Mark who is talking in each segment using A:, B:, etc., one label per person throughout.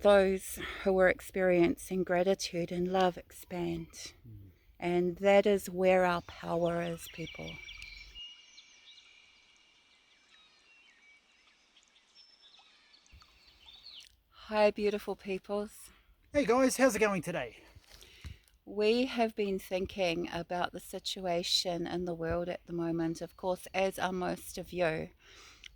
A: those who are experiencing gratitude and love expand. And that is where our power is, people. Hi, beautiful peoples.
B: Hey guys, how's it going today?
A: We have been thinking about the situation in the world at the moment, of course, as are most of you.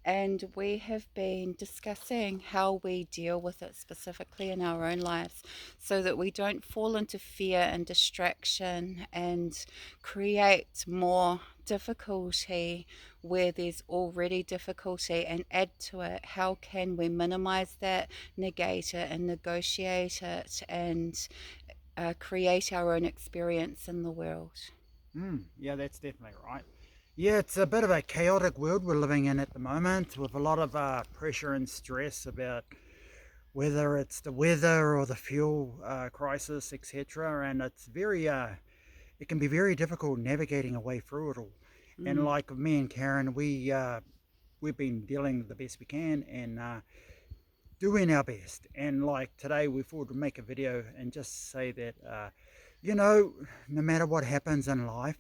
A: And we have been discussing how we deal with it specifically in our own lives so that we don't fall into fear and distraction and create more difficulty where there's already difficulty and add to it. How can we minimize that, negate it, and negotiate it and create our own experience in the world?
B: Yeah, that's definitely right. Yeah, it's a bit of a chaotic world we're living in at the moment with a lot of pressure and stress about whether it's the weather or the fuel crisis, etc. And it can be very difficult navigating a way through it all. And
A: Mm.
B: like me and Karen, we've been dealing the best we can and doing our best. And like today, we thought to make a video and just say that, you know, no matter what happens in life,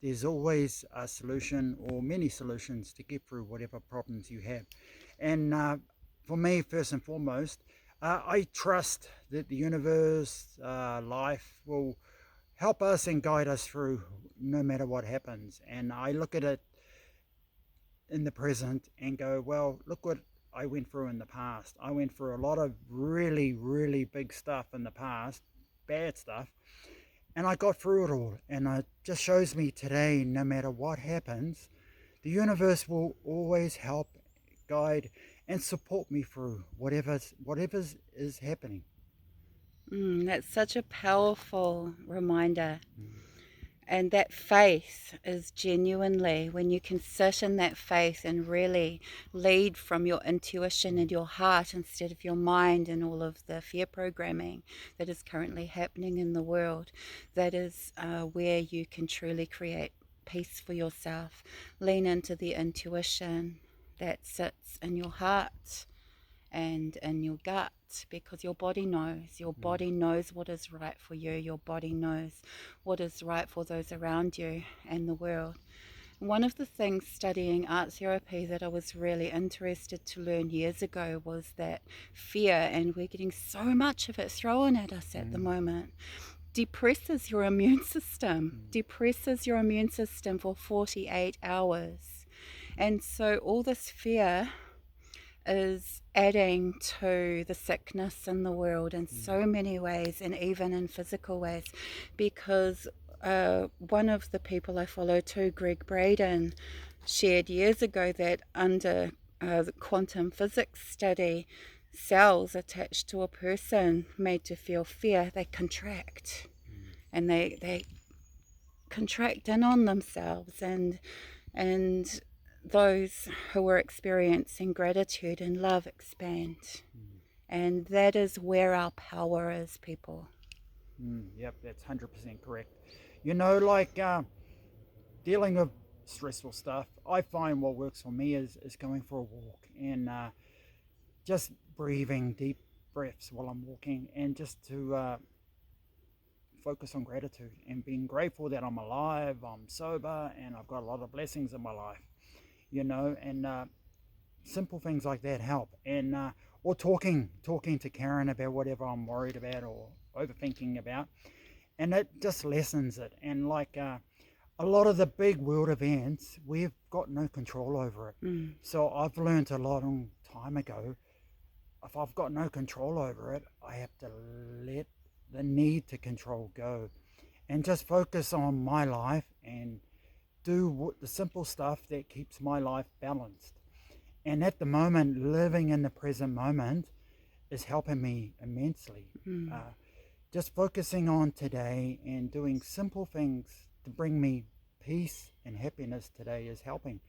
B: there's always a solution or many solutions to get through whatever problems you have. And for me, first and foremost, I trust that the universe, life will help us and guide us through no matter what happens. And I look at it in the present and go, well, look what I went through in the past. I went through a lot of really, really big stuff in the past, bad stuff, and I got through it all. And it just shows me today, no matter what happens, the universe will always help, guide, and support me through whatever's is happening.
A: That's such a powerful reminder. And that faith is genuinely when you can sit in that faith and really lead from your intuition and your heart instead of your mind and all of the fear programming that is currently happening in the world. That is where you can truly create peace for yourself. Lean into the intuition that sits in your heart and in your gut, because your body knows what is right for you, your body knows what is right for those around you and the world. One of the things studying art therapy that I was really interested to learn years ago was that fear, and we're getting so much of it thrown at us at the
B: Mm,
A: moment, depresses your immune system for 48 hours. And so all this fear is adding to the sickness in the world in
B: mm,
A: so many ways, and even in physical ways, because one of the people I follow too, Greg Braden, shared years ago that under the quantum physics study, cells attached to a person made to feel fear, they contract,
B: mm,
A: and they contract in on themselves, and those who are experiencing gratitude and love expand.
B: mm,
A: And that is where our power is, people.
B: yep, that's 100% correct. You know, like dealing with stressful stuff, I find what works for me is going for a walk and just breathing deep breaths while I'm walking and just to focus on gratitude and being grateful that I'm alive, I'm sober, and I've got a lot of blessings in my life, you know, and simple things like that help. And or talking to Karen about whatever I'm worried about or overthinking about, and it just lessens it. And like a lot of the big world events, we've got no control over it.
A: Mm.
B: So I've learned a long time ago, if I've got no control over it, I have to let the need to control go and just focus on my life and do the simple stuff that keeps my life balanced. And at the moment, living in the present moment is helping me immensely.
A: Mm.
B: Uh, just focusing on today and doing simple things to bring me peace and happiness today is helping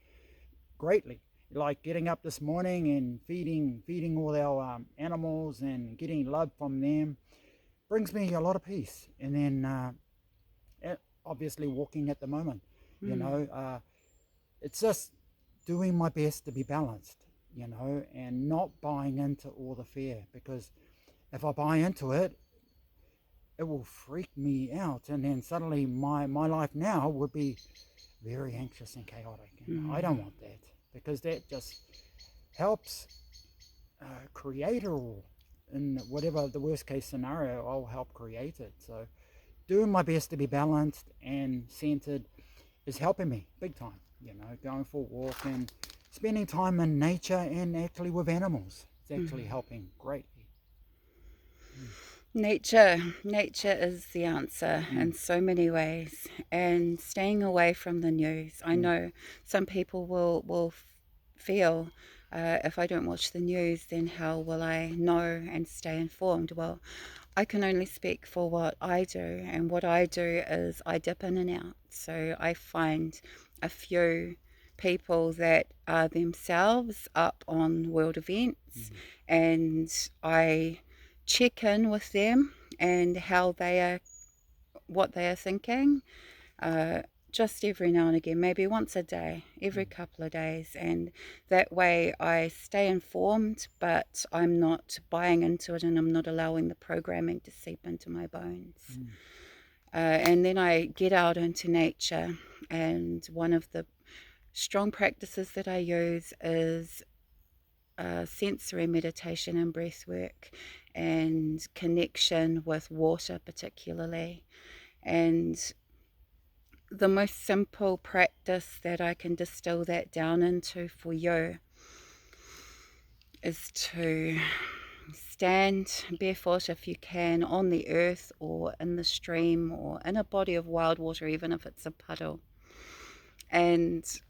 B: greatly. Like getting up this morning and feeding all our animals and getting love from them brings me a lot of peace. And then obviously walking at the moment, you
A: Mm.
B: know, it's just doing my best to be balanced, you know, and not buying into all the fear because if I buy into it, it will freak me out, and then suddenly my life now would be very anxious and chaotic, and I don't want that, because that just helps create it all. In whatever the worst case scenario, I'll help create it. So doing my best to be balanced and centered is helping me big time. Going for a walk and spending time in nature and actually with animals, it's actually helping greatly.
A: Nature is the answer in so many ways, and staying away from the news. I know some people will feel, if I don't watch the news, then how will I know and stay informed? Well, I can only speak for what I do, and what I do is I dip in and out. So I find a few people that are themselves up on world events, and I check in with them and how they are, what they are thinking, just every now and again, maybe once a day, every couple of days, and that way I stay informed, but I'm not buying into it, and I'm not allowing the programming to seep into my bones. And then I get out into nature, and one of the strong practices that I use is sensory meditation and breath work and connection with water particularly. And the most simple practice that I can distill that down into for you is to stand barefoot if you can on the earth or in the stream or in a body of wild water, even if it's a puddle, and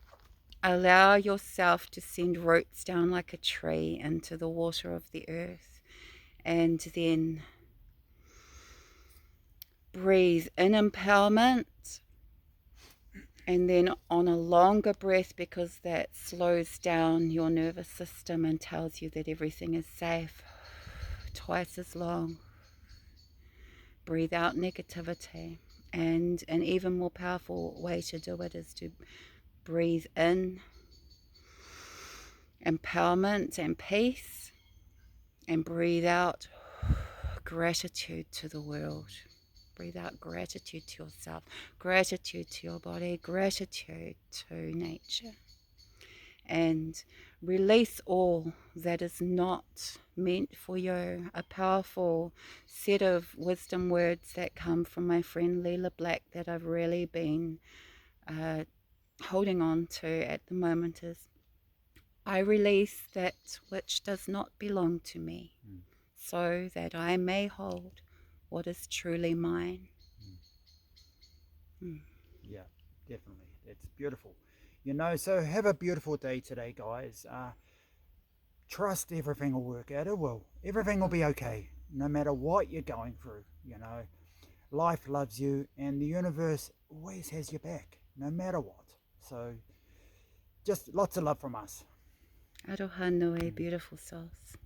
A: allow yourself to send roots down like a tree into the water of the earth, and then breathe in empowerment, and then on a longer breath, because that slows down your nervous system and tells you that everything is safe, twice as long. Breathe out negativity. And an even more powerful way to do it is to breathe in empowerment and peace, and breathe out gratitude to the world. Breathe out gratitude to yourself, gratitude to your body, gratitude to nature. And release all that is not meant for you. A powerful set of wisdom words that come from my friend Leela Black that I've really been holding on to at the moment is, I release that which does not belong to me, so that I may hold what is truly mine.
B: Yeah, definitely. That's beautiful. So have a beautiful day today, guys. Trust everything will work out. It will. Everything will be okay, no matter what you're going through. Life loves you, and the universe always has your back, no matter what. So just lots of love from us.
A: Aroha nui, beautiful souls.